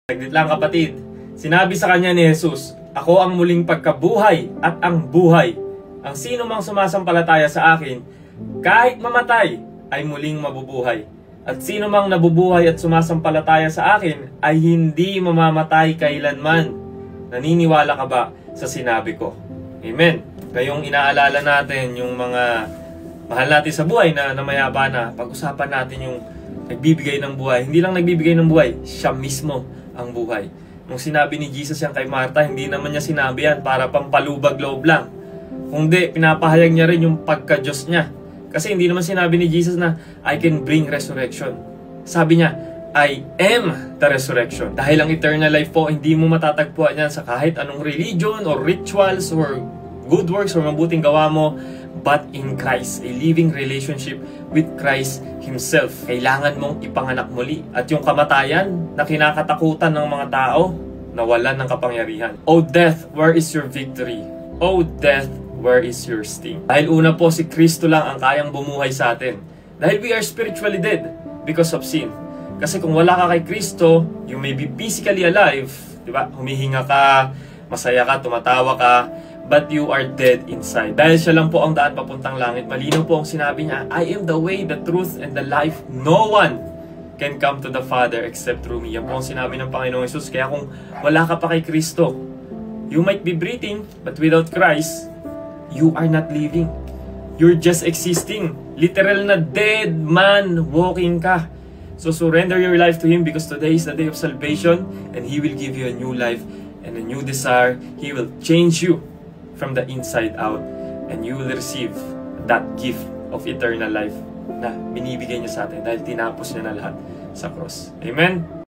Saglit lang kapatid, sinabi sa kanya ni Jesus, "Ako ang muling pagkabuhay at ang buhay. Ang sino mang sumasampalataya sa akin, kahit mamatay, ay muling mabubuhay. At sino mang nabubuhay at sumasampalataya sa akin, ay hindi mamamatay kailanman." Naniniwala ka ba sa sinabi ko? Amen. Ngayong inaalala natin yung mga mahal natin sa buhay na namayapa na, pag-usapan natin yung nagbibigay ng buhay. Hindi lang nagbibigay ng buhay, siya mismo ang buhay. Nung sinabi ni Jesus yan kay Martha, hindi naman niya sinabi yan para pampalubag loob lang. Kundi pinapahayag niya rin yung pagka-Diyos niya. Kasi hindi naman sinabi ni Jesus na, "I can bring resurrection." Sabi niya, "I am the resurrection." Dahil ang eternal life po, hindi mo matatagpuan yan sa kahit anong religion or rituals or good works or mabuting gawa mo, but in Christ, a living relationship with Christ Himself. Kailangan mong ipanganak muli. At yung kamatayan na kinakatakutan ng mga tao, nawalan ng kapangyarihan. "O death, where is your victory? O death, where is your sting?" Dahil una po, si Kristo lang ang kayang bumuhay sa atin. Dahil we are spiritually dead because of sin. Kasi kung wala ka kay Kristo, you may be physically alive, di ba? Humihinga ka, masaya ka, tumatawa ka, but you are dead inside. Dahil siya lang po ang daan papuntang langit. Malinaw po ang sinabi niya, "I am the way, the truth, and the life. No one can come to the Father except through me." Yan po ang sinabi ng Panginoong Jesus. Kaya kung wala ka pa kay Kristo, you might be breathing, but without Christ, you are not living. You're just existing. Literal na dead man walking ka. So surrender your life to Him, because today is the day of salvation, and He will give you a new life and a new desire. He will change you from the inside out, and you will receive that gift of eternal life na binibigay niya sa atin dahil tinapos niya na lahat sa cross. Amen?